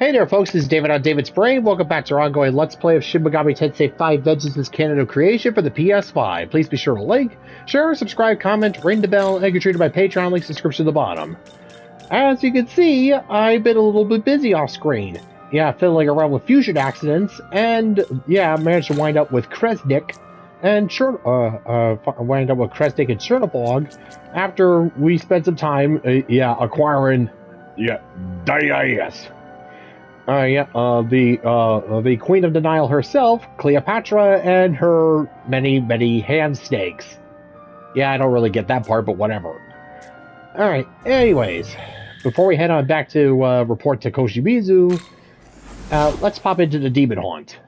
Hey there folks, this is David on David's Brain. Welcome back to our ongoing Let's Play of Shin Megami Tensei 5 Vengeance's Canon of Creation for the PS5. Please be sure to like, share, subscribe, comment, ring the bell, and get treated to my Patreon links in the description at the bottom. As you can see, I've been a little bit busy off screen. Yeah, fiddling around with fusion accidents, and yeah, I managed to wind up with Kresnik and Chernobog after we spent some time, acquiring, DIS. The Queen of Denial herself, Cleopatra, and her many hand snakes. Yeah, I don't really get that part, but whatever. Alright, anyways, before we head on back to report to Koshimizu, let's pop into the Demon Haunt.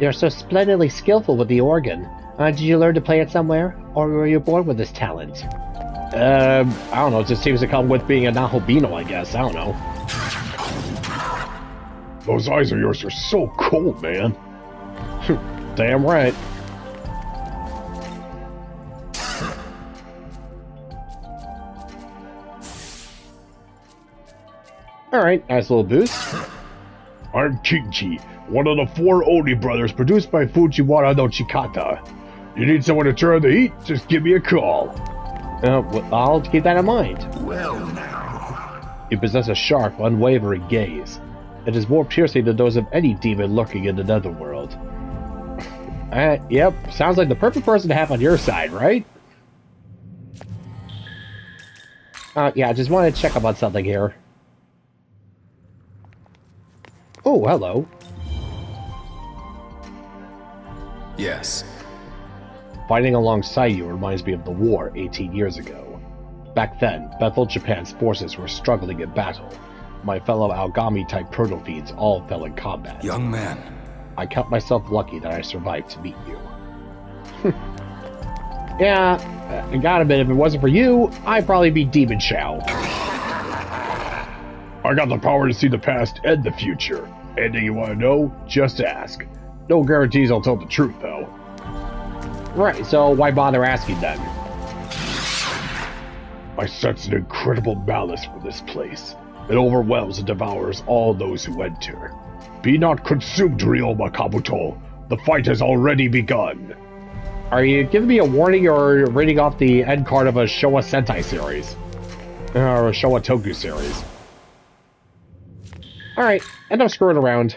You're so splendidly skillful with the organ. Did you learn to play it somewhere, or were you born with this talent? I don't know, it just seems to come with being a Nahobino, I guess. I don't know. Those eyes of yours are so cold, man. Damn right. Alright, nice little boost. I'm Kinchi, one of the 4 Oni brothers produced by Fujiwara no Chikata. You need someone to turn the heat? Just give me a call. I'll keep that in mind. Well now. You possess a sharp, unwavering gaze. It is more piercing than those of any demon lurking in the netherworld. Yep, sounds like the perfect person to have on your side, right? Yeah, I just wanted to check up on something here. Oh, hello. Yes. Fighting alongside you reminds me of the war 18 years ago. Back then, Bethel Japan's forces were struggling in battle. My fellow Algami-type proto-fiends all fell in combat. Young man. I count myself lucky that I survived to meet you. Yeah, I gotta admit, if it wasn't for you, I'd probably be Demon Chow. I got the power to see the past and the future. Anything you want to know, just ask. No guarantees I'll tell the truth, though. Right, so why bother asking then? I sense an incredible malice for this place. It overwhelms and devours all those who enter. Be not consumed, Ryoma Kabuto. The fight has already begun. Are you giving me a warning or reading off the end card of a Showa Sentai series? Or a Showa Toku series? Alright, enough screwing around.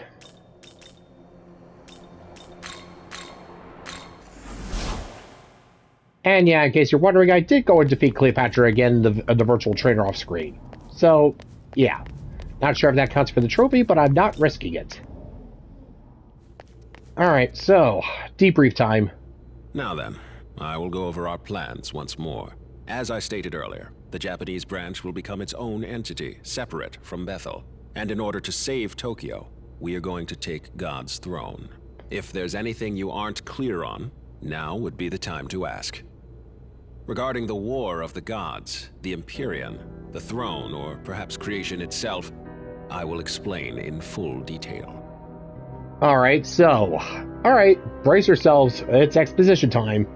And yeah, in case you're wondering, I did go and defeat Cleopatra again, the virtual trainer off screen. So, yeah. Not sure if that counts for the trophy, but I'm not risking it. Alright, so, debrief time. Now then, I will go over our plans once more. As I stated earlier, the Japanese branch will become its own entity, separate from Bethel. And in order to save Tokyo, we are going to take God's throne. If there's anything you aren't clear on, now would be the time to ask. Regarding the War of the Gods, the Empyrean, the throne, or perhaps creation itself, I will explain in full detail. Alright, brace yourselves, it's exposition time.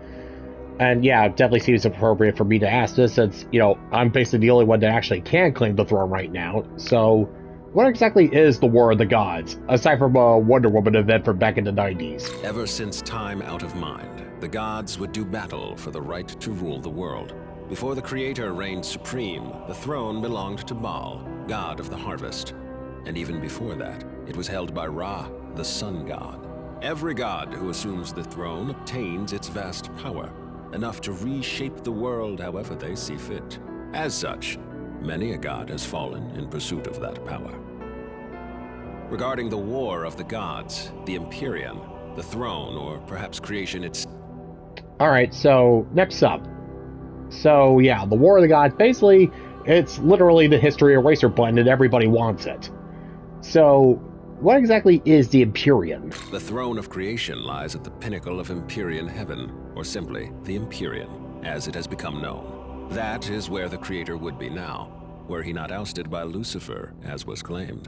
And yeah, it definitely seems appropriate for me to ask this since, I'm basically the only one that actually can claim the throne right now. So, what exactly is the War of the Gods, aside from a Wonder Woman event from back in the 90s? Ever since time out of mind, the gods would do battle for the right to rule the world. Before the Creator reigned supreme, the throne belonged to Baal, god of the harvest. And even before that, it was held by Ra, the sun god. Every god who assumes the throne obtains its vast power, enough to reshape the world however they see fit. As such, many a god has fallen in pursuit of that power. Regarding the War of the Gods, the Empyrean, the throne, or perhaps creation itself. Alright, so, next up. So, yeah, the War of the Gods, basically, it's literally the history eraser button and everybody wants it. So, what exactly is the Empyrean? The throne of creation lies at the pinnacle of Empyrean heaven, or simply, the Empyrean, as it has become known. That is where the Creator would be now, were he not ousted by Lucifer, as was claimed.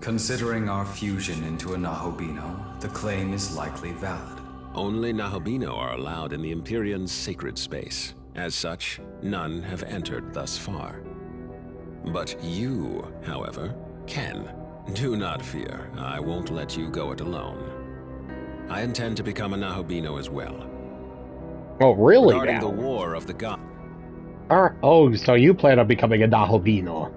Considering our fusion into a Nahobino, the claim is likely valid. Only Nahobino are allowed in the Empyrean's sacred space. As such, none have entered thus far. But you, however, can. Do not fear, I won't let you go it alone. I intend to become a Nahobino as well. Oh, really? Regarding now? the war of the gods. Oh, so you plan on becoming a Nahobino.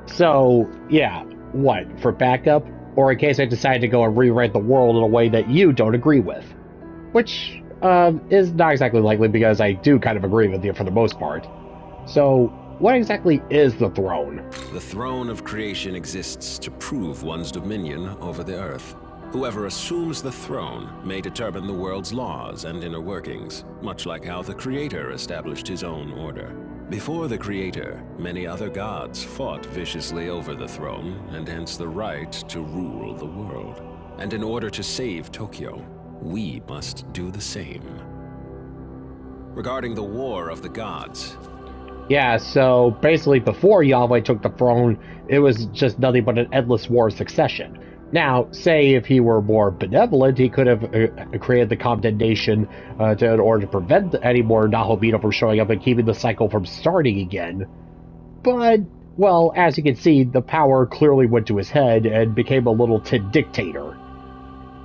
So, yeah, what, for backup? Or in case I decide to go and rewrite the world in a way that you don't agree with? Which, is not exactly likely because I do kind of agree with you for the most part. So, what exactly is the throne? The throne of creation exists to prove one's dominion over the earth. Whoever assumes the throne may determine the world's laws and inner workings, much like how the Creator established his own order. Before the Creator, many other gods fought viciously over the throne, and hence the right to rule the world. And in order to save Tokyo, we must do the same. Regarding the war of the gods. Yeah, so basically before Yahweh took the throne, it was just nothing but an endless war of succession. Now, say if he were more benevolent, he could have created the condemnation in order to prevent any more Nahobino from showing up and keeping the cycle from starting again. But, well, as you can see, the power clearly went to his head and became a little dictator.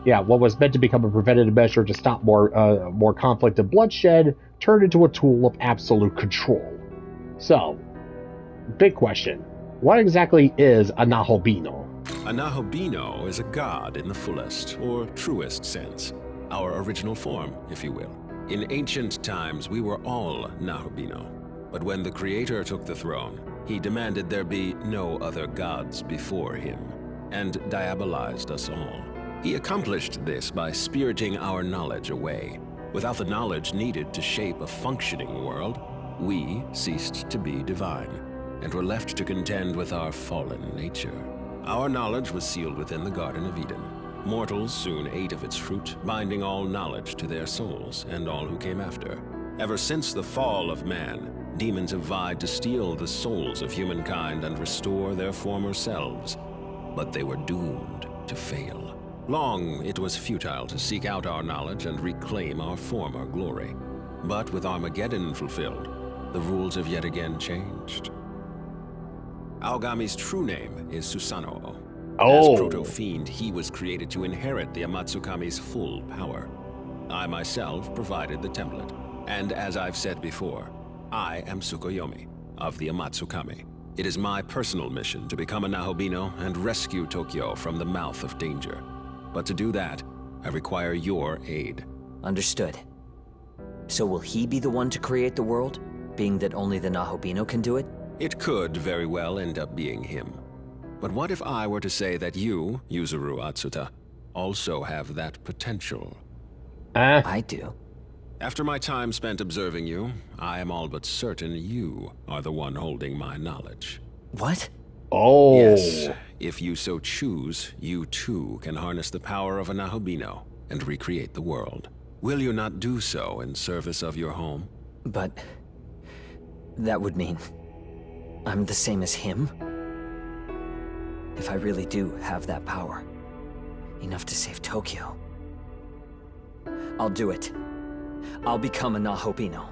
Yeah, what was meant to become a preventative measure to stop more conflict and bloodshed turned into a tool of absolute control. So, big question. What exactly is a Nahobino? A Nahobino is a god in the fullest, or truest sense. Our original form, if you will. In ancient times, we were all Nahobino. But when the Creator took the throne, he demanded there be no other gods before him, and diabolized us all. He accomplished this by spiriting our knowledge away. Without the knowledge needed to shape a functioning world, we ceased to be divine, and were left to contend with our fallen nature. Our knowledge was sealed within the Garden of Eden. Mortals soon ate of its fruit, binding all knowledge to their souls and all who came after. Ever since the fall of man, demons have vied to steal the souls of humankind and restore their former selves. But they were doomed to fail. Long it was futile to seek out our knowledge and reclaim our former glory. But with Armageddon fulfilled, the rules have yet again changed. Aogami's true name is Susanoo. As Proto-Fiend, he was created to inherit the Amatsukami's full power. I myself provided the template, and as I've said before, I am Tsukuyomi of the Amatsukami. It is my personal mission to become a Nahobino and rescue Tokyo from the mouth of danger. But to do that, I require your aid. Understood. So will he be the one to create the world, being that only the Nahobino can do it? It could very well end up being him. But what if I were to say that you, Yuzuru Atsuta, also have that potential? I do. After my time spent observing you, I am all but certain you are the one holding my knowledge. What? Oh. Yes, if you so choose, you too can harness the power of a Nahobino and recreate the world. Will you not do so in service of your home? But that would mean I'm the same as him? If I really do have that power, enough to save Tokyo, I'll do it. I'll become a Nahobino.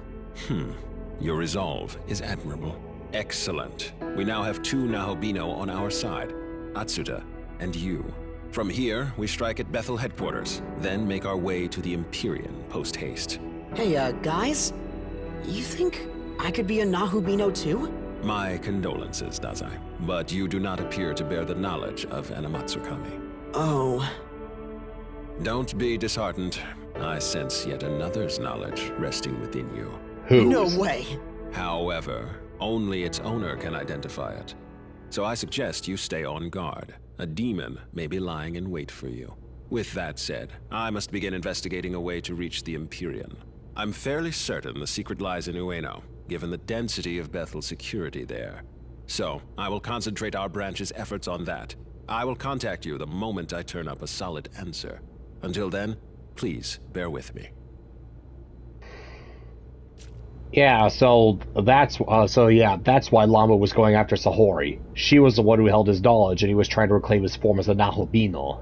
Your resolve is admirable. Excellent. We now have two Nahobino on our side, Atsuta and you. From here, we strike at Bethel headquarters, then make our way to the Empyrean post-haste. Hey, guys? You think I could be a Nahobino too? My condolences, Dazai, but you do not appear to bear the knowledge of an Amatsukami. Oh. Don't be disheartened. I sense yet another's knowledge resting within you. Who? No way. However, only its owner can identify it. So I suggest you stay on guard. A demon may be lying in wait for you. With that said, I must begin investigating a way to reach the Empyrean. I'm fairly certain the secret lies in Ueno, given the density of Bethel's security there. So, I will concentrate our branch's efforts on that. I will contact you the moment I turn up a solid answer. Until then, please bear with me. Yeah, so that's why Lama was going after Sahori. She was the one who held his knowledge, and he was trying to reclaim his form as a Nahobino.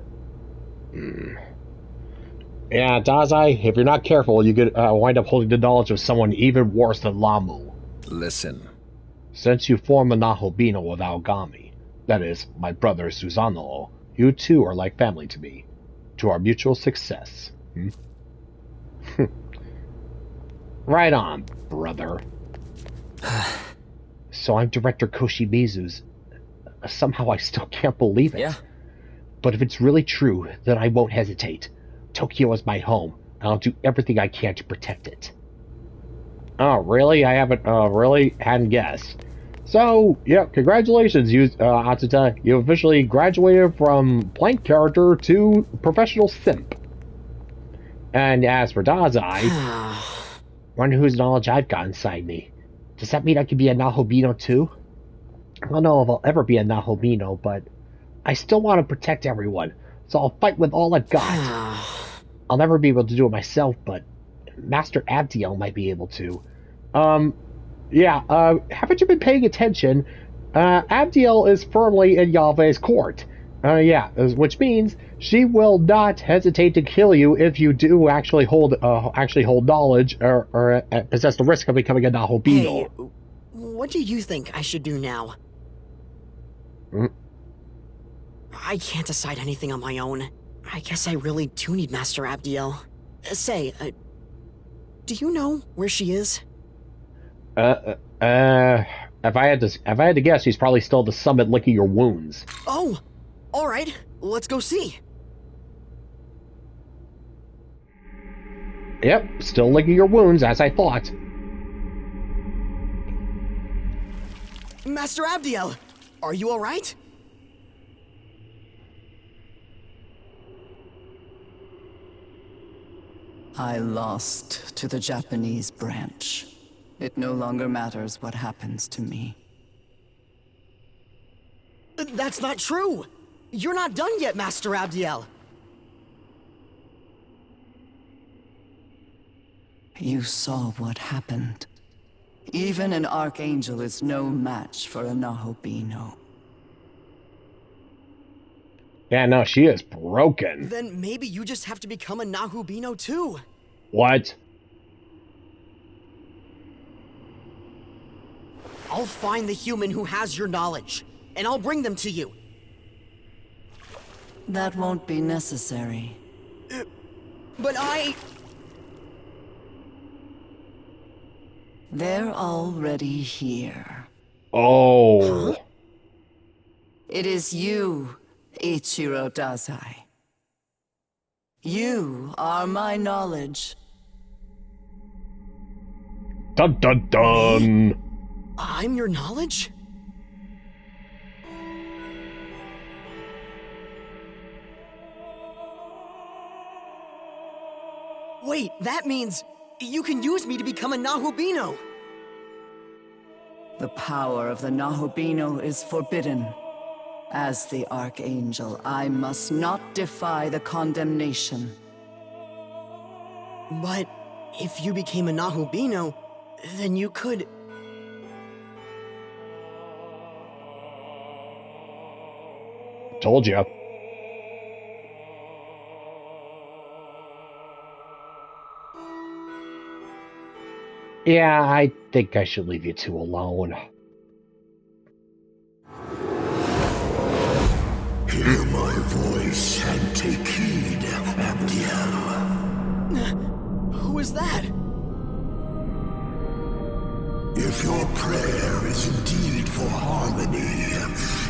Yeah, Dazai, if you're not careful, you could wind up holding the knowledge of someone even worse than Lamu. Listen. Since you form a Nahobino with Aogami, that is, my brother Susanoo, you too are like family to me. To our mutual success. Right on, brother. So I'm Director Koshimizu's. Somehow I still can't believe it. Yeah. But if it's really true, then I won't hesitate. Tokyo is my home, and I'll do everything I can to protect it. Oh, really? I haven't, hadn't guessed. So, yeah, congratulations, Atsuta. You officially graduated from blank character to professional simp. And as for Dazai, wonder whose knowledge I've got inside me. Does that mean I could be a Nahobino too? I don't know if I'll ever be a Nahobino, but I still want to protect everyone, so I'll fight with all I've got. I'll never be able to do it myself, but Master Abdiel might be able to. Haven't you been paying attention? Abdiel is firmly in Yahweh's court. Which means she will not hesitate to kill you if you do actually hold knowledge or possess the risk of becoming a Nahobino. Hey, what do you think I should do now? I can't decide anything on my own. I guess I really do need Master Abdiel. Do you know where she is? If I had to guess, she's probably still at the summit licking your wounds. Oh, all right. Let's go see. Yep, still licking your wounds, as I thought. Master Abdiel, are you all right? I lost to the Japanese branch. It no longer matters what happens to me. That's not true! You're not done yet, Master Abdiel! You saw what happened. Even an Archangel is no match for a Nahobino. Yeah, no, she is broken. Then maybe you just have to become a Nahobino too. What? I'll find the human who has your knowledge, and I'll bring them to you. That won't be necessary. But They're already here. Oh. Huh? It is you, Ichiro Dazai. You are my knowledge. Dun dun dun. I'm your knowledge? Wait, that means you can use me to become a Nahobino! The power of the Nahobino is forbidden. As the Archangel, I must not defy the condemnation. But if you became a Nahobino, then you could... Told you. Yeah, I think I should leave you two alone. Hear my voice and take heed, Abdiel. Who is that? If your prayer is indeed for harmony,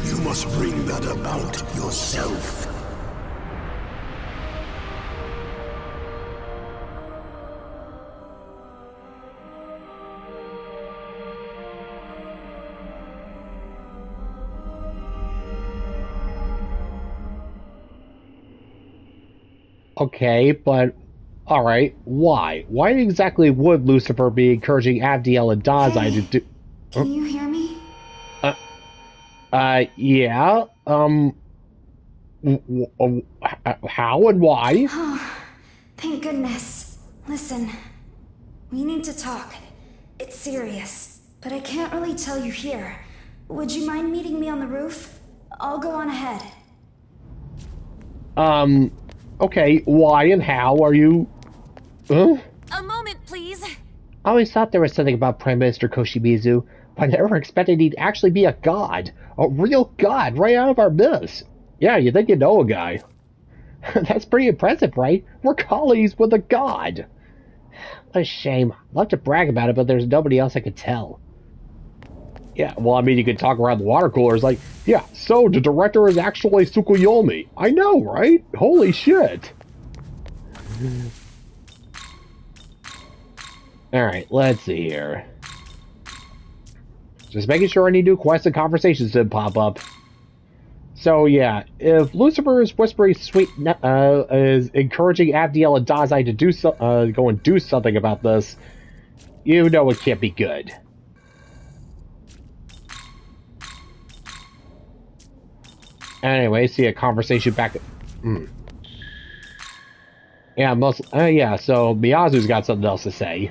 you must bring that about yourself. Okay, but alright, why? Why exactly would Lucifer be encouraging Abdiel and Dazai to do... Can you hear me? Yeah, how and why? Oh, thank goodness. Listen, we need to talk. It's serious, but I can't really tell you here. Would you mind meeting me on the roof? I'll go on ahead. Okay, why and how are you... Huh? A moment, please. I always thought there was something about Prime Minister Koshimizu, but I never expected he'd actually be a god. A real god, right out of our myths. Yeah, you think you know a guy. That's pretty impressive, right? We're colleagues with a god. What a shame. I'd love to brag about it, but there's nobody else I could tell. Yeah, well, I mean, you could talk around the water coolers like, yeah, so the director is actually Tsukuyomi. I know, right? Holy shit. Alright, let's see here. Just making sure any new quests and conversations didn't pop up. So, yeah, if Lucifer is whispering sweet, is encouraging Abdiel and Dazai to do go and do something about this, you know it can't be good. Anyway, see a conversation back. Yeah, yeah. So Miyazu's got something else to say.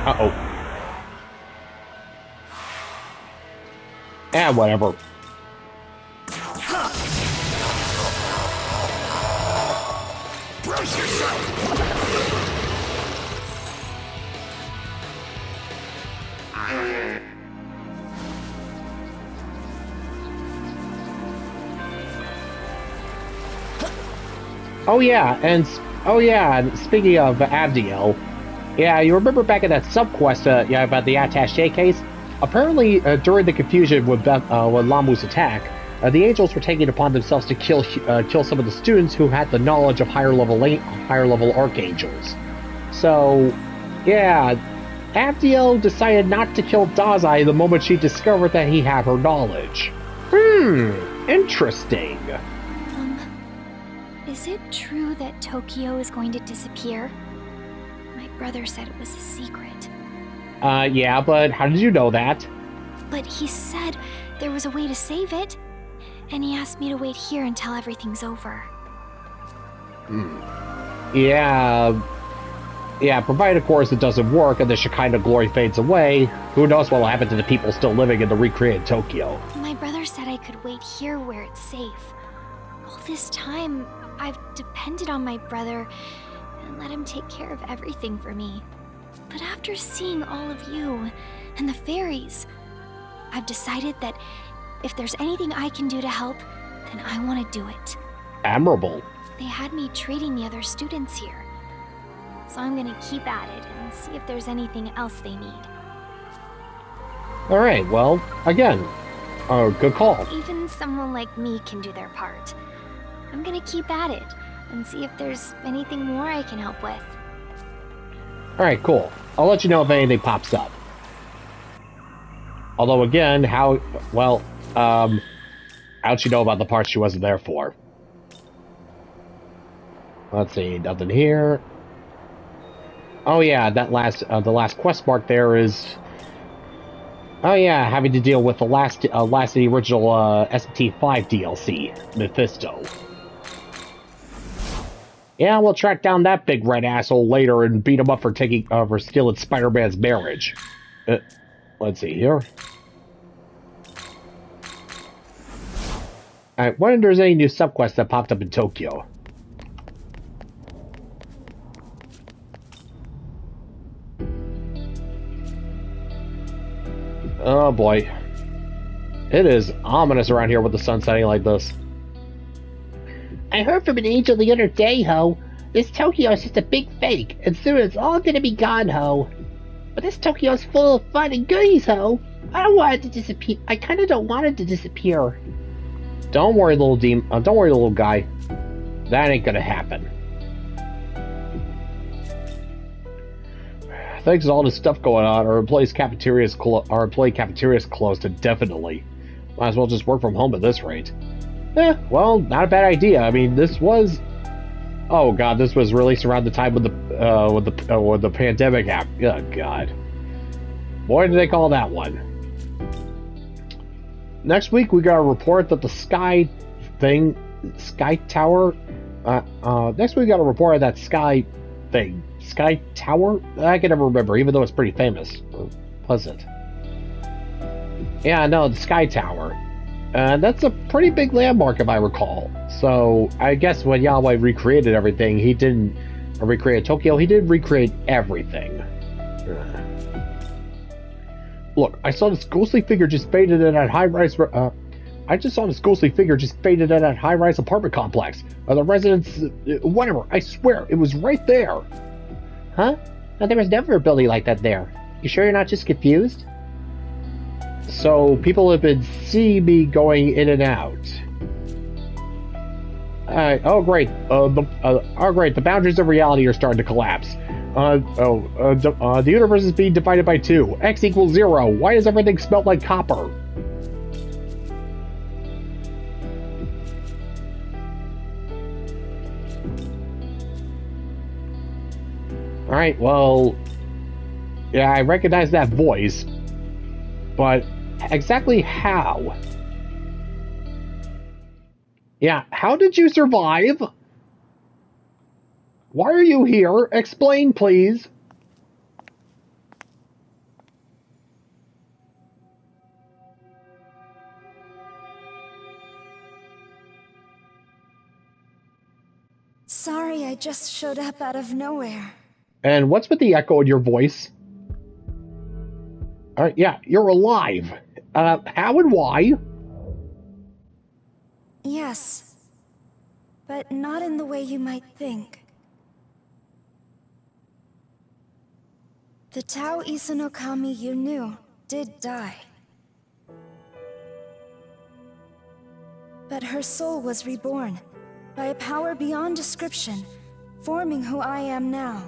Uh-oh. Whatever. Brace yourself! Oh yeah, and speaking of Abdiel, yeah, you remember back in that subquest, yeah, about the attaché case? Apparently, during the confusion with Lamu's attack, the angels were taking it upon themselves to kill some of the students who had the knowledge of higher level archangels. So, yeah, Abdiel decided not to kill Dazai the moment she discovered that he had her knowledge. Interesting. Is it true that Tokyo is going to disappear? My brother said it was a secret. Yeah, but how did you know that? But he said there was a way to save it, and he asked me to wait here until everything's over. Yeah, provided of course it doesn't work and the Shekinah glory fades away, who knows what will happen to the people still living in the recreated Tokyo. My brother said I could wait here where it's safe. All this time, I've depended on my brother and let him take care of everything for me. But after seeing all of you and the fairies, I've decided that if there's anything I can do to help, then I want to do it. Admirable. They had me treating the other students here, so I'm gonna keep at it and see if there's anything else they need. Alright, well, again, good call. Even someone like me can do their part. I'm gonna keep at it and see if there's anything more I can help with. Alright, cool. I'll let you know if anything pops up. Although again, how'd she know about the parts she wasn't there for? Let's see, nothing here. Oh yeah, that the last quest mark there is... Oh yeah, having to deal with the last of the original SMT5 DLC, Mephisto. Yeah, we'll track down that big red asshole later and beat him up for stealing Spider-Man's marriage. Let's see here. Alright, wonder if there's any new subquests that popped up in Tokyo. Oh boy. It is ominous around here with the sun setting like this. I heard from an angel the other day, ho. This Tokyo is just a big fake, and soon it's all gonna be gone, ho. But this Tokyo's full of fun and goodies, ho. I don't want it to disappear. I kinda don't want it to disappear. Don't worry, little don't worry, little guy. That ain't gonna happen. Thanks to all this stuff going on, our employee cafeteria's closed indefinitely. Might as well just work from home at this rate. Well, not a bad idea. I mean, this was... Oh god, this was released around the time when the pandemic happened. Oh god. Boy, did they call that one. Next week, we got a report that the Sky Tower Next we got a report of that sky thing. Sky Tower? I can never remember, even though it's pretty famous. Or was it? Yeah, no, the Sky Tower. That's a pretty big landmark, if I recall. So, I guess when Yahweh recreated everything, he didn't recreate Tokyo, he did recreate everything. Look, I saw this ghostly figure just faded in that high-rise... I just saw this ghostly figure just faded in that high-rise apartment complex. The residents... whatever, I swear, it was right there. Huh? No, there was never a building like that there. You sure you're not just confused? So, people have been seeing me going in and out. Oh great, the boundaries of reality are starting to collapse. The universe is being divided by 2. X equals 0. Why does everything smell like copper? Alright, well... yeah, I recognize that voice. But exactly how? Yeah, how did you survive? Why are you here? Explain, please. Sorry, I just showed up out of nowhere. And what's with the echo in your voice? Yeah, you're alive. How and why? Yes, but not in the way you might think. The Tao Isanokami you knew did die. But her soul was reborn by a power beyond description, forming who I am now.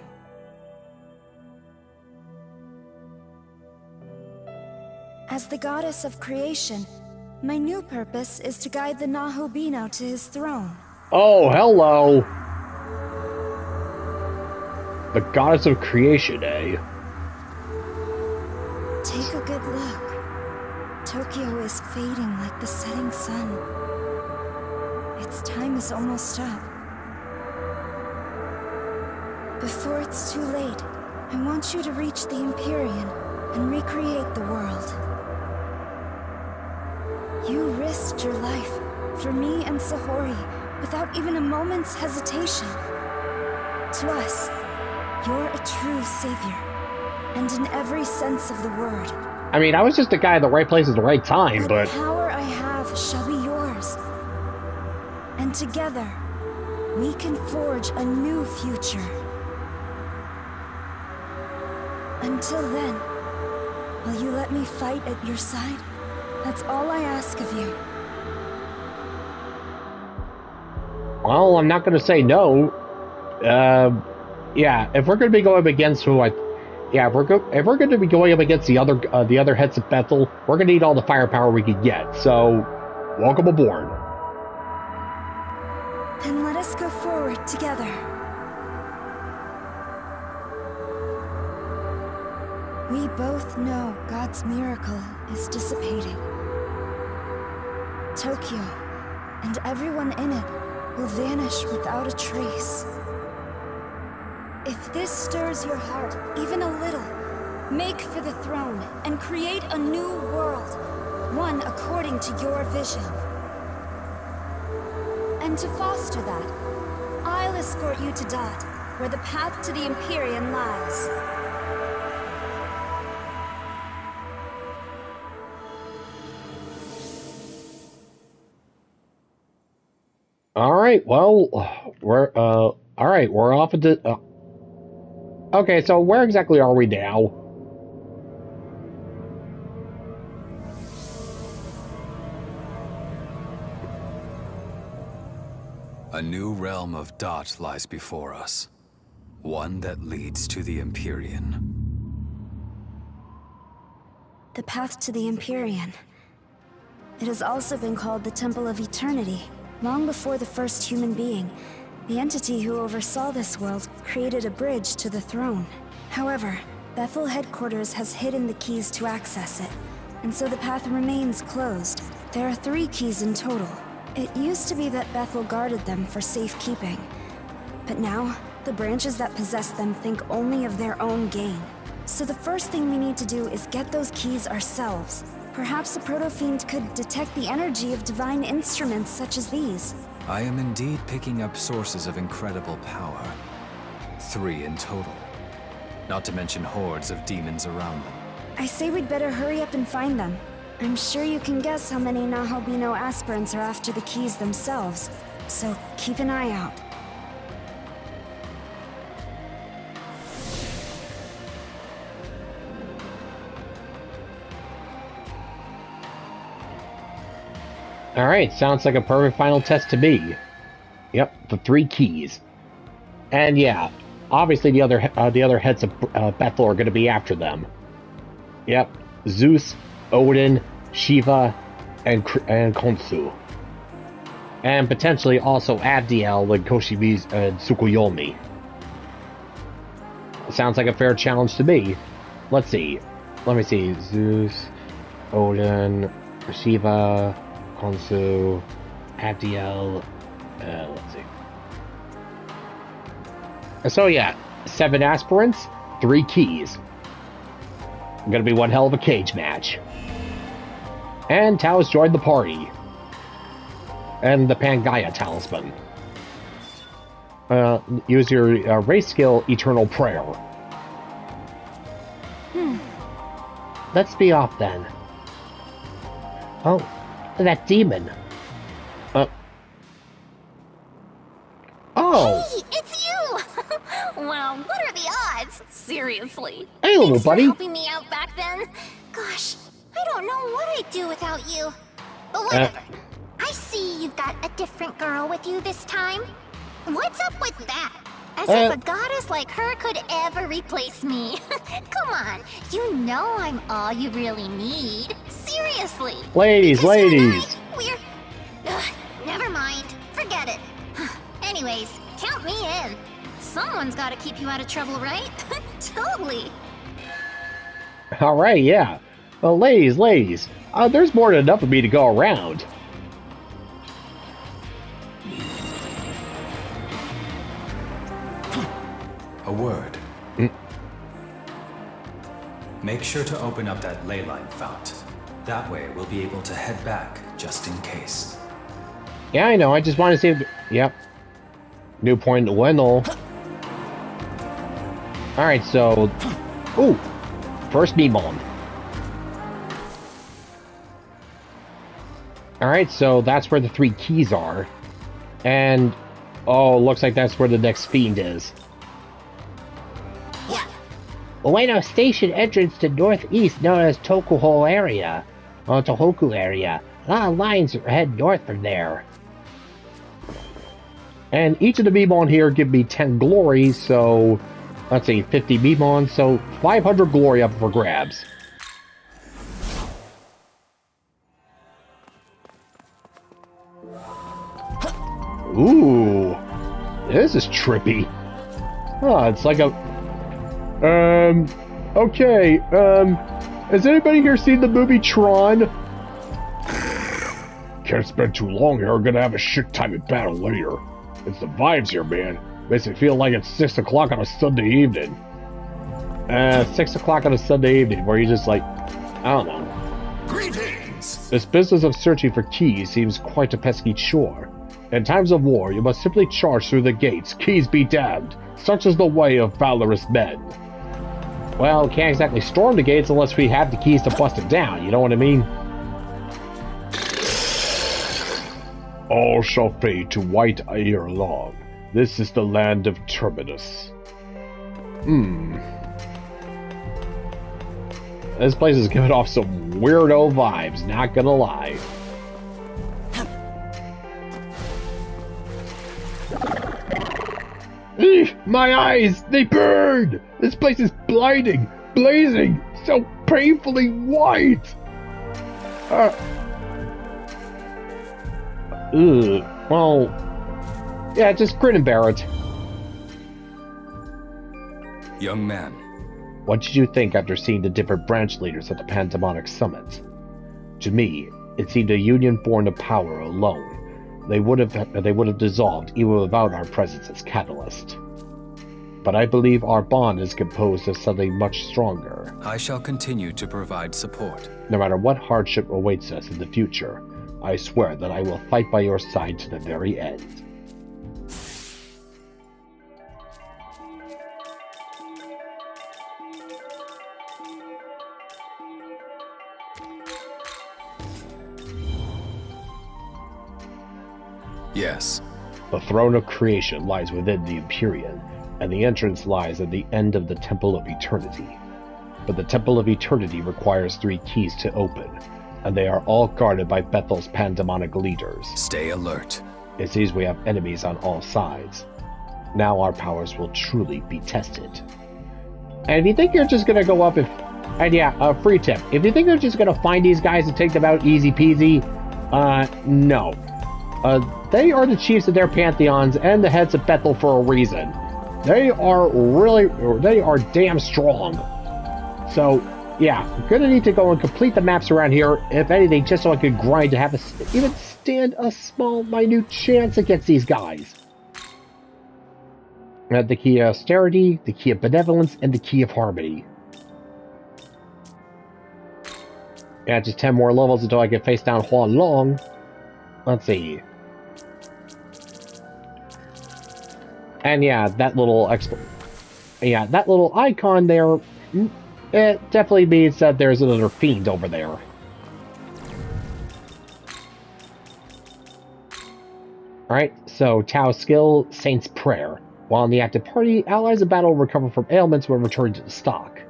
As the goddess of creation, my new purpose is to guide the Nahobino to his throne. Oh, hello. The goddess of creation, eh? Take a good look. Tokyo is fading like the setting sun. Its time is almost up. Before it's too late, I want you to reach the Empyrean and recreate the world. You risked your life for me and Sahori without even a moment's hesitation. To us, you're a true savior, and in every sense of the word. I mean, I was just a guy at the right place at the right time, but... The power I have shall be yours. And together, we can forge a new future. Until then, will you let me fight at your side? That's all I ask of you. Well, I'm not going to say no. Yeah, if we're going to be going up against who I... Yeah, if we're going to be going up against the other heads of Bethel, we're going to need all the firepower we can get. So, welcome aboard. Then let us go forward together. We both know God's miracle is dissipating. Tokyo, and everyone in it, will vanish without a trace. If this stirs your heart even a little, make for the throne and create a new world, one according to your vision. And to foster that, I'll escort you to Dot, where the path to the Empyrean lies. Alright, well, we're off at the... okay, so where exactly are we now? A new realm of Dot lies before us. One that leads to the Empyrean. The path to the Empyrean. It has also been called the Temple of Eternity. Long before the first human being, the entity who oversaw this world created a bridge to the throne. However, Bethel headquarters has hidden the keys to access it, and so the path remains closed. There are 3 keys in total. It used to be that Bethel guarded them for safekeeping. But now, the branches that possess them think only of their own gain. So the first thing we need to do is get those keys ourselves. Perhaps a proto-fiend could detect the energy of divine instruments such as these. I am indeed picking up sources of incredible power. 3 in total. Not to mention hordes of demons around them. I say we'd better hurry up and find them. I'm sure you can guess how many Nahalbino aspirants are after the keys themselves. So keep an eye out. Alright, sounds like a perfect final test to me. Yep, the 3 keys. And yeah, obviously the other heads of Bethel are going to be after them. Yep, Zeus, Odin, Shiva, and Khonsu. And potentially also Abdiel and Koshimizu and Tsukuyomi. Sounds like a fair challenge to me. Let's see. Let me see. Zeus, Odin, Shiva, Khonsu, Abdiel, let's see. So yeah, 7 aspirants, 3 keys. Gonna be one hell of a cage match. And Tao's joined the party. And the Pangaea Talisman. Use your race skill, Eternal Prayer. Let's be off then. Oh, that demon. Oh! Hey, it's you! Wow, what are the odds? Seriously. Hey, little buddy. Thanks for helping me out back then. Gosh, I don't know what I'd do without you. But whatever. I see you've got a different girl with you this time. What's up with that? As if a goddess like her could ever replace me. Come on, you know I'm all you really need. Seriously. Ladies. We're... never mind. Forget it. Anyways, count me in. Someone's gotta keep you out of trouble, right? Totally. Alright, yeah. Well, ladies, there's more than enough for me to go around. A word. Make sure to open up that ley line fount. That way we'll be able to head back, just in case. Yeah, I know, I just want to see if... Yep. New point Wendell. Alright, so... Ooh! First Beamon. Alright, so that's where the 3 keys are. And... oh, looks like that's where the next fiend is. Ueno Station entrance to northeast known as Tohoku area. Tohoku area. A lot of lines head north from there. And each of the Beamon here give me 10 glory, so... let's see, 50 Beamon, so 500 glory up for grabs. Ooh, this is trippy. Oh, it's like a... okay, has anybody here seen the movie Tron? Can't spend too long here, gonna have a shit time at battle later. It's the vibes here, man. Makes it feel like it's 6 o'clock on a Sunday evening. 6 o'clock on a Sunday evening, where you just like, I don't know. Greetings! This business of searching for keys seems quite a pesky chore. In times of war, you must simply charge through the gates, keys be damned. Such is the way of valorous men. Well, can't exactly storm the gates unless we have the keys to bust it down, you know what I mean? All shall fade to white ere long. This is the land of Terminus. This place is giving off some weirdo vibes, not gonna lie. My eyes, they burn! This place is blinding, blazing, so painfully white! Well, yeah, just grin and bear it. Young man. What did you think after seeing the different branch leaders at the Pandemonic Summit? To me, it seemed a union born of power alone. they would have dissolved even without our presence as catalyst. But I believe our bond is composed of something much stronger. I shall continue to provide support. No matter what hardship awaits us in the future, I swear that I will fight by your side to the very end. Yes. The throne of creation lies within the Empyrean, and the entrance lies at the end of the Temple of Eternity. But the Temple of Eternity requires 3 keys to open, and they are all guarded by Bethel's pandemonic leaders. Stay alert. It seems we have enemies on all sides. Now our powers will truly be tested. And if you think you're just gonna go up and yeah, free tip. If you think you're just gonna find these guys and take them out easy peasy, no. They are the chiefs of their pantheons and the heads of Bethel for a reason. They are damn strong. So, yeah, I'm gonna need to go and complete the maps around here, if anything, just so I could grind to have even stand a small, minute chance against these guys. The key of austerity, the key of benevolence, and the key of harmony. Yeah, just 10 more levels until I can face down Hua Long. Let's see. And yeah, that little icon there, it definitely means that there's another fiend over there. Alright, so Tao's skill, Saint's Prayer. While in the active party, allies in battle recover from ailments when returned to the stock.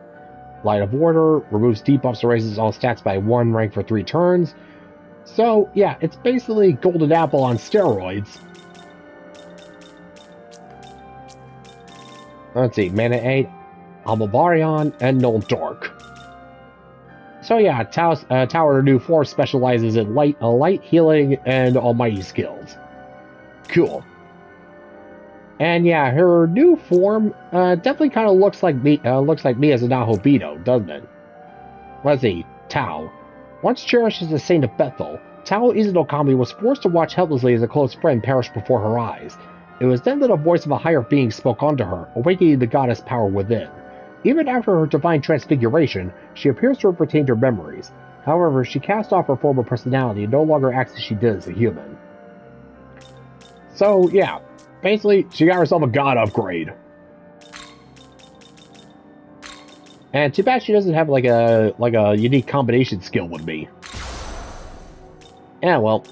Light of Order removes debuffs and raises all stats by 1 rank for 3 turns. So, yeah, it's basically Golden Apple on steroids. Let's see, Mana 8, Amalbarion, and Null Dark. So yeah, Tower New Force specializes in light healing and almighty skills. Cool. And yeah, her new form definitely kind of looks like me as a Nahobito, doesn't it? Let's see, Tao. Once cherished as a saint of Bethel, Tao Izanokami was forced to watch helplessly as a close friend perished before her eyes. It was then that a voice of a higher being spoke onto her, awakening the goddess power within. Even after her divine transfiguration, she appears to have retained her memories. However, she cast off her former personality and no longer acts as she did as a human. So, yeah, basically, she got herself a god upgrade. And too bad she doesn't have like a unique combination skill with me. Yeah, well.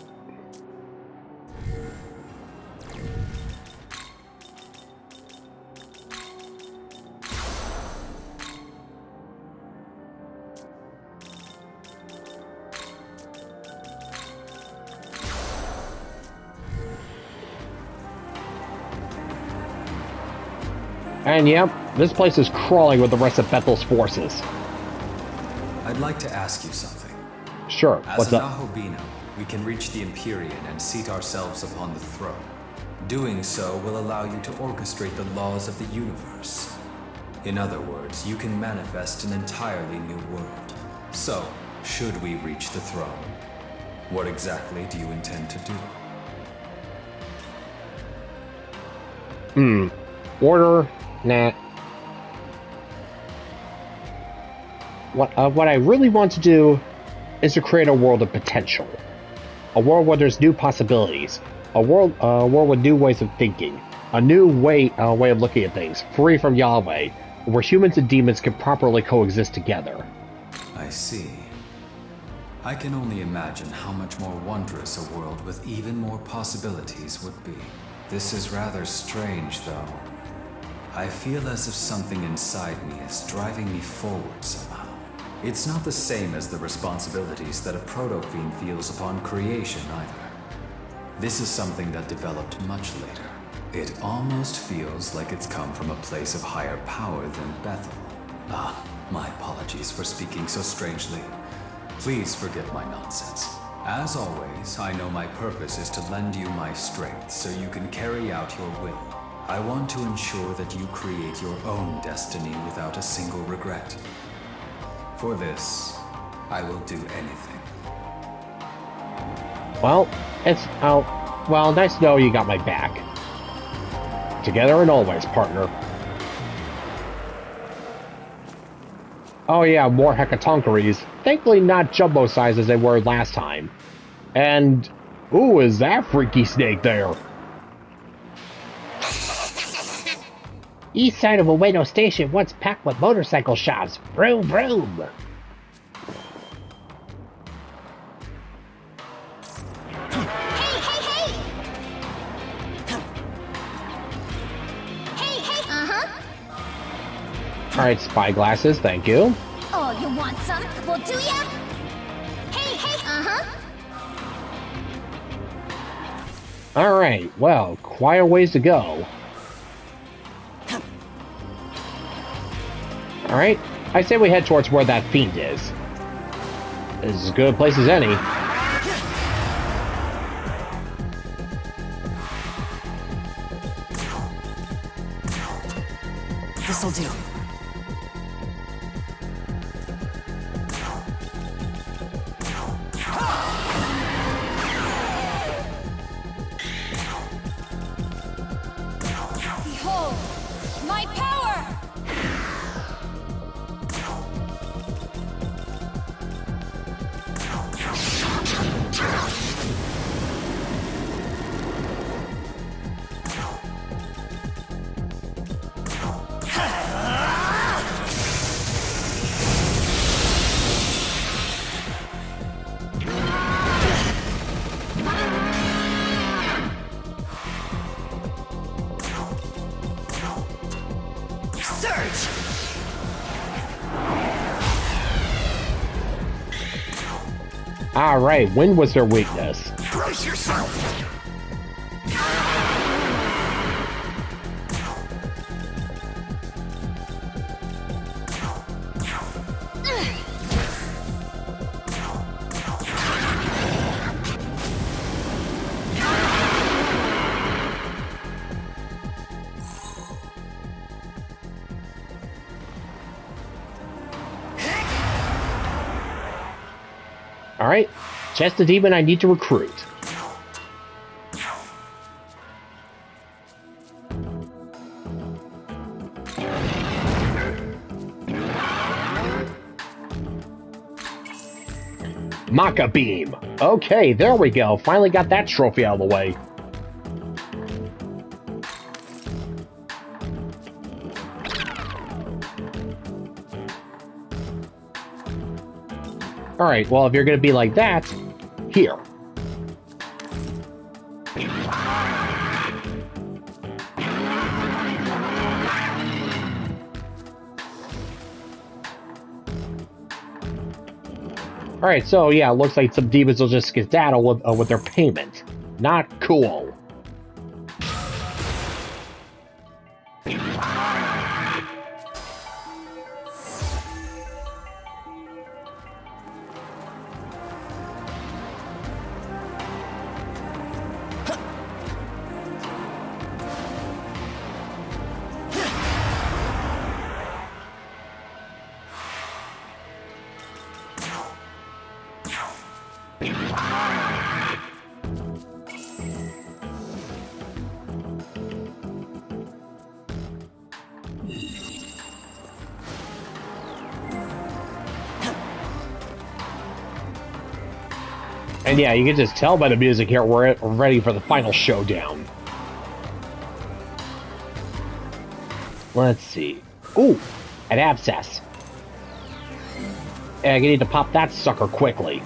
And yep, this place is crawling with the rest of Bethel's forces. I'd like to ask you something. Sure, what's up? As a Nahobino, we can reach the Empyrean and seat ourselves upon the throne. Doing so will allow you to orchestrate the laws of the universe. In other words, you can manifest an entirely new world. So, should we reach the throne, what exactly do you intend to do? Order? Nah. What I really want to do is to create a world of potential. A world where there's new possibilities. A world with new ways of thinking. A new way of looking at things, free from Yahweh, where humans and demons can properly coexist together. I see. I can only imagine how much more wondrous a world with even more possibilities would be. This is rather strange, though. I feel as if something inside me is driving me forward somehow. It's not the same as the responsibilities that a proto-fiend feels upon creation, either. This is something that developed much later. It almost feels like it's come from a place of higher power than Bethel. My apologies for speaking so strangely. Please forget my nonsense. As always, I know my purpose is to lend you my strength so you can carry out your will. I want to ensure that you create your own destiny without a single regret. For this, I will do anything. Well, Well, nice to know you got my back. Together and always, partner. Oh yeah, more hecatonkeries. Thankfully not jumbo size as they were last time. And... ooh, is that freaky snake there? East side of Ueno Station once packed with motorcycle shops. Vroom, vroom. Alright, spyglasses, thank you. Oh, you want some? Well, do ya? Hey, Alright, well, quite a ways to go. Alright, I say we head towards where that fiend is. This is as good a place as any. This'll do. Behold, my power! Alright, wind was their weakness. Brace yourself! Alright, just the demon I need to recruit. Maka Beam! Okay, there we go. Finally got that trophy out of the way. Alright, well, if you're gonna be like that, here. Alright, so yeah, it looks like some demons will just skedaddle with their payment. Not cool. And yeah, you can just tell by the music here we're ready for the final showdown. Let's see. Ooh, an abscess. And I need to pop that sucker quickly.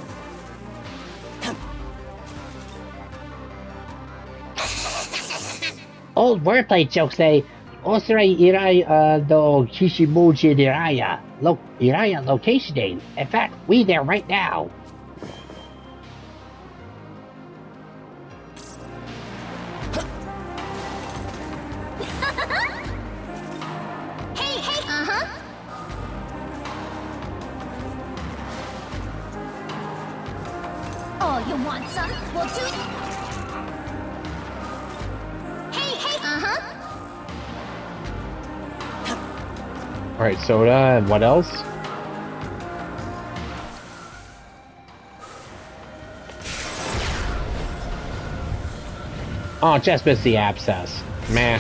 Old wordplay jokes say, Osrai Irai no Kishimuji Iraya. Iraya location name. In fact, we there right now. Oh, you want some? Well, do... Alright, soda, and what else? Oh, just missed the abscess. Meh.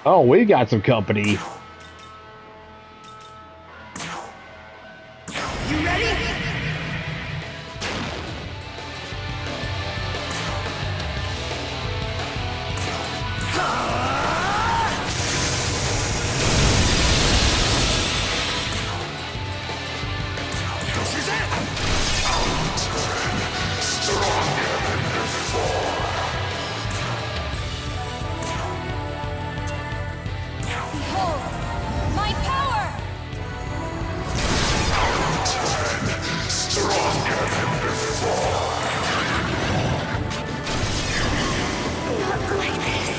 Oh, we got some company. You ready? Behold, my power! Stronger than before. Not like this.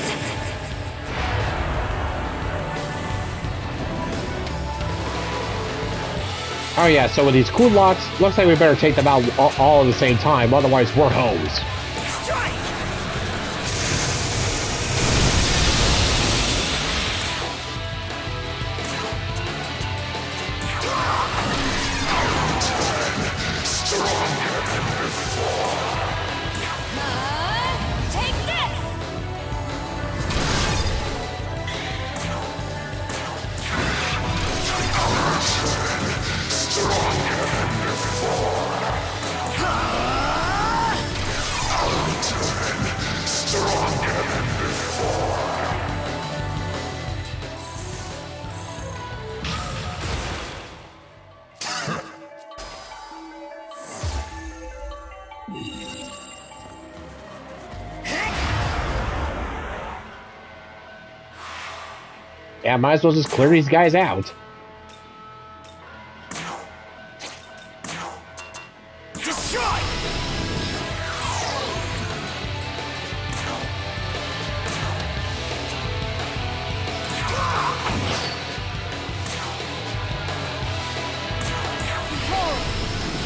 Oh yeah, so with these cool locks, looks like we better take them out all at the same time, otherwise we're hosed. Strike! Take this! Yeah, might as well just clear these guys out. Destroy! Behold,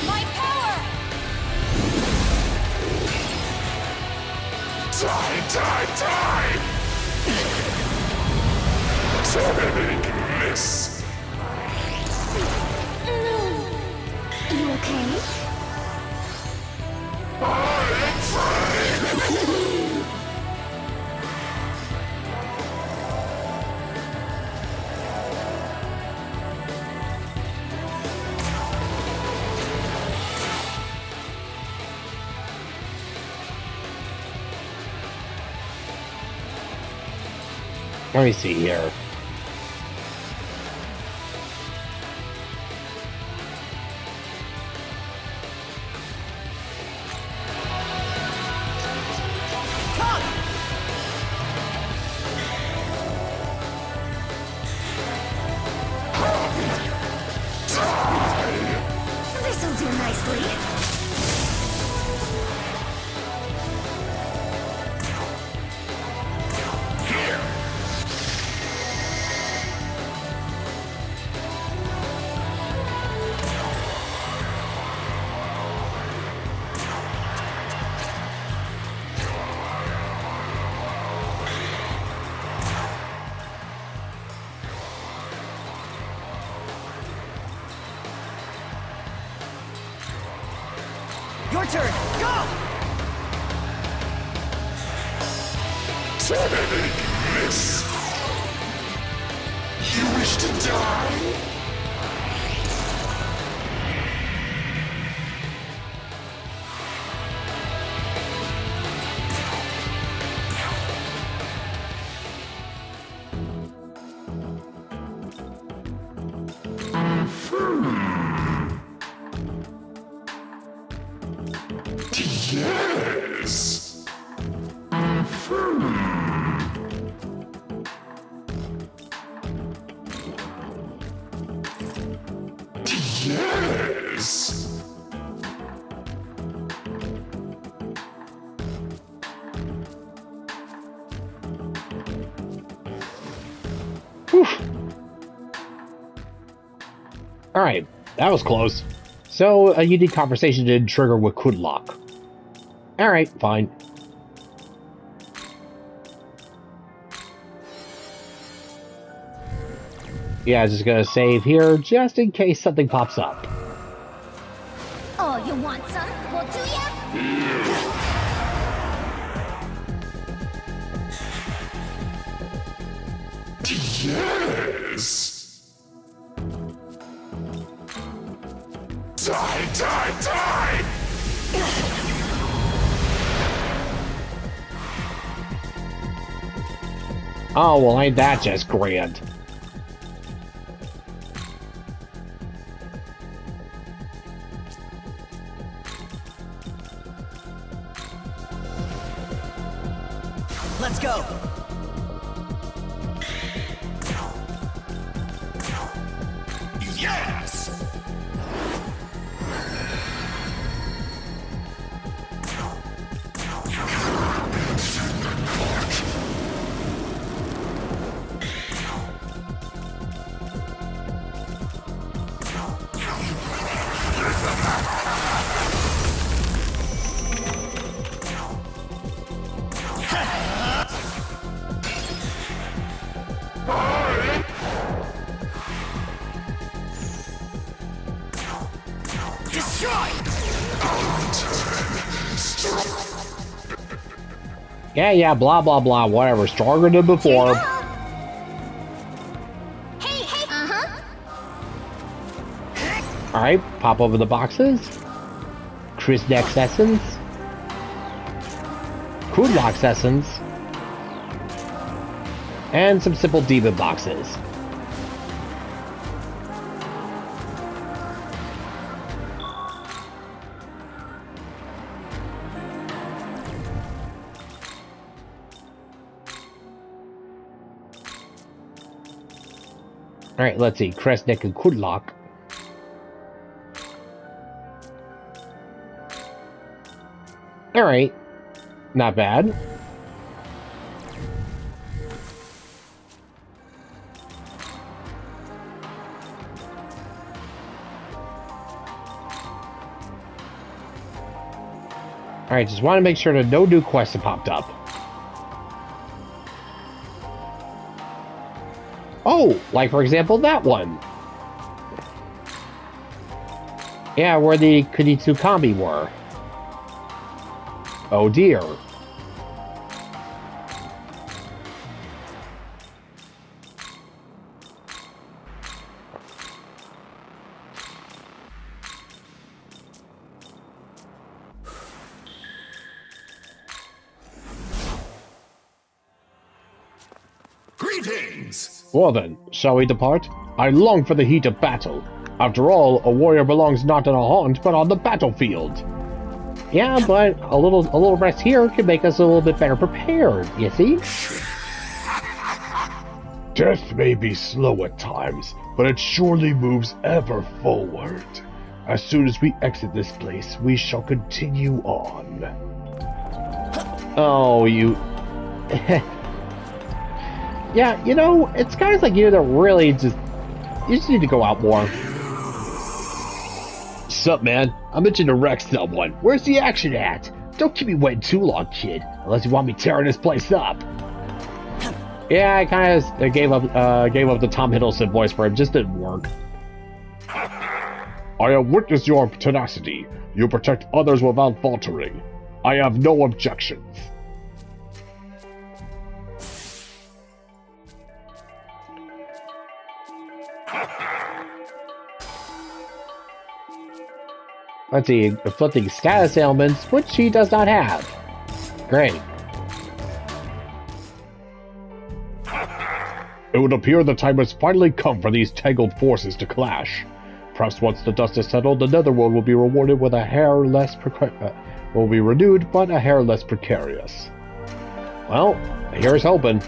my power! Die! Take this! You okay? Let me see here. This'll do nicely. Your turn, go! Take this! You wish to die? Yes! Yes! Whew. Alright, that was close. So, a unique conversation did trigger with Kudlock. Alright, fine. Yeah, just gonna save here just in case something pops up. Oh, you want some? Well, do ya? Yes! Die, die, die! Oh, well, ain't that just grand? Let's go. Yes! Yeah, blah, blah, blah, whatever. Stronger than before. Hey, uh-huh. Alright, pop over the boxes. Chris Dex Essence. Kudlock's Essence. And some simple demon boxes. Alright, let's see. Kresnik and Kudlock. Alright. Not bad. Alright, just want to make sure that no new quests have popped up. Oh, like for example, that one. Yeah, where the Kunitsukami were. Oh dear. Greetings! Well then, shall we depart? I long for the heat of battle. After all, a warrior belongs not in a haunt, but on the battlefield. Yeah, but a little rest here could make us a little bit better prepared, you see? Death may be slow at times, but it surely moves ever forward. As soon as we exit this place, we shall continue on. Oh, you... Yeah, you know, it's guys like you that really just... You just need to go out more. Sup, man? I'm itching to wreck someone. Where's the action at? Don't keep me waiting too long, kid. Unless you want me tearing this place up. Yeah, I kind of gave up the Tom Hiddleston voice for him. Just didn't work. I have witnessed your tenacity. You protect others without faltering. I have no objections. Let's see, inflicting status ailments, which she does not have. Great. It would appear the time has finally come for these tangled forces to clash. Perhaps once the dust is settled, the netherworld will be rewarded with a hair less will be renewed, but a hair less precarious. Well, here's hoping.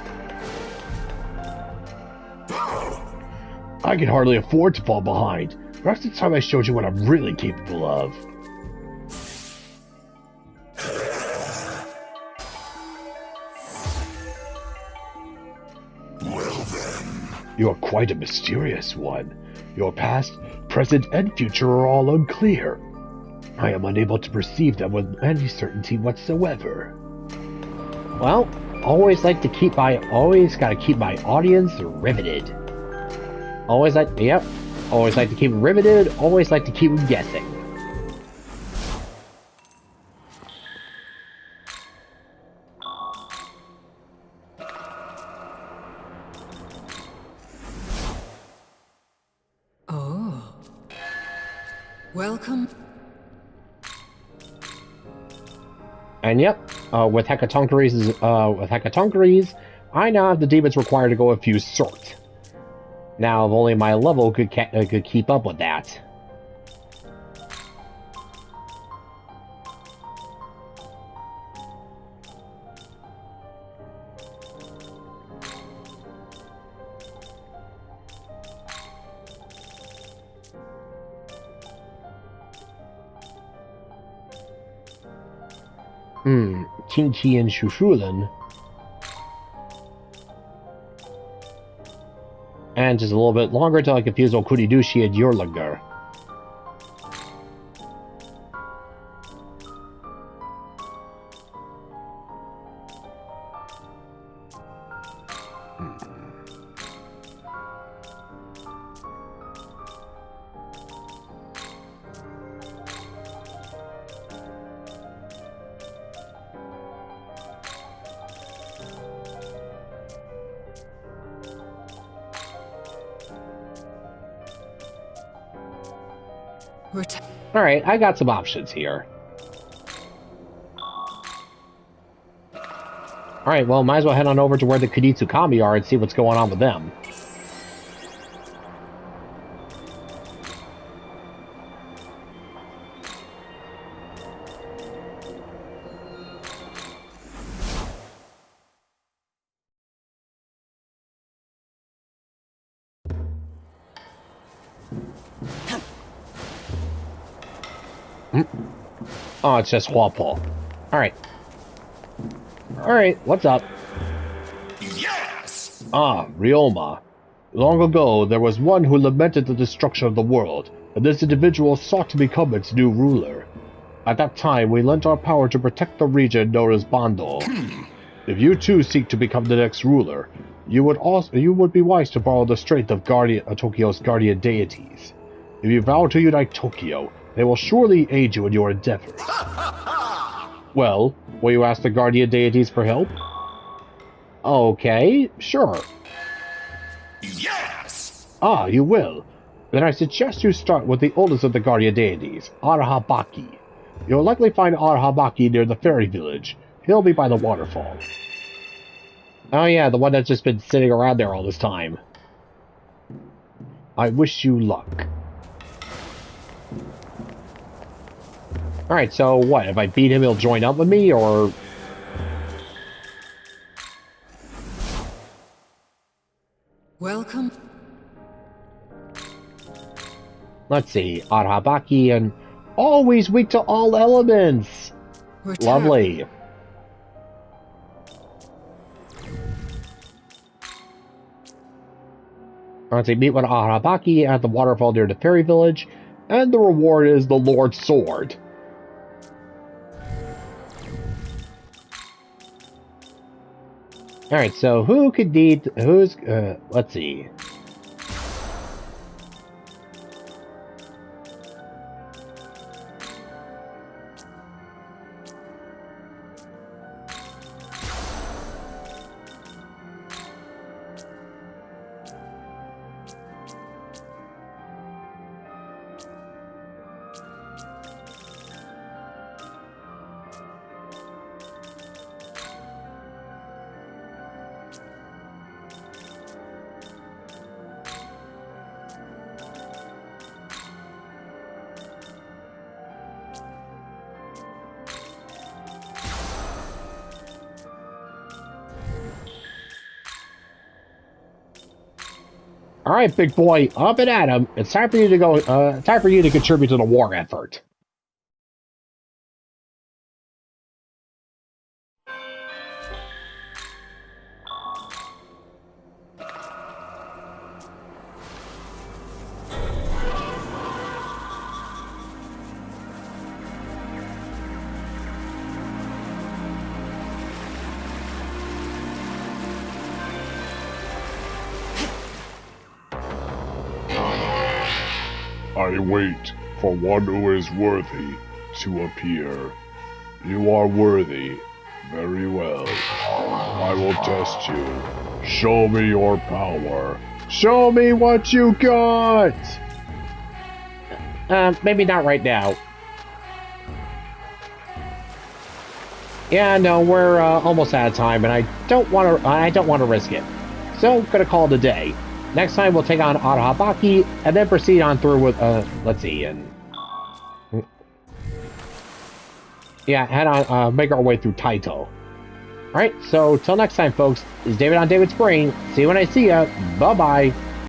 I can hardly afford to fall behind. Perhaps it's time I showed you what I'm really capable of. Well then. You are quite a mysterious one. Your past, present, and future are all unclear. I am unable to perceive them with any certainty whatsoever. Well, always gotta keep my audience riveted. Always like, yep. Always like to keep it riveted. Always like to keep them guessing. Oh. Welcome. And yep, with Hecatoncheires, I now have the demons required to go a few sorts. Now, if only my level could keep up with that. Qingqi and Shushulan. And just a little bit longer till I confuse Okunidushi and Yorlager. Alright, I got some options here. Alright, well, might as well head on over to where the Kunitsukami are and see what's going on with them. Oh, it's just Huapo. Alright. Alright, what's up? Yes! Ah, Ryoma. Long ago, there was one who lamented the destruction of the world, and this individual sought to become its new ruler. At that time, we lent our power to protect the region known as Bando. If you too seek to become the next ruler, you would be wise to borrow the strength of Tokyo's guardian deities. If you vow to unite Tokyo, they will surely aid you in your endeavors. Well, will you ask the guardian deities for help? Okay, sure. Yes! Ah, you will. Then I suggest you start with the oldest of the guardian deities, Arahabaki. You'll likely find Arahabaki near the fairy village. He'll be by the waterfall. Oh yeah, the one that's just been sitting around there all this time. I wish you luck. Alright, so what? If I beat him, he'll join up with me, or... Welcome. Let's see. Arahabaki and... Always weak to all elements! Lovely. Let's see. Meet with Arahabaki at the waterfall near the fairy village, and the reward is the Lord's Sword. Alright, so who could need... Who's... let's see. Alright, big boy, up and at 'em. It's time for you to go, time for you to contribute to the war effort. I wait for one who is worthy to appear. You are worthy. Very well. I will test you. Show me your power. Show me what you got! Maybe not right now. Yeah, no, we're almost out of time, and I don't want to risk it. So, gonna call it a day. Next time we'll take on Arahabaki, and then proceed on through with let's see, and yeah, head on, make our way through Taito. Alright, so till next time, folks, this is David on David's Brain. See you when I see ya. Bye-bye.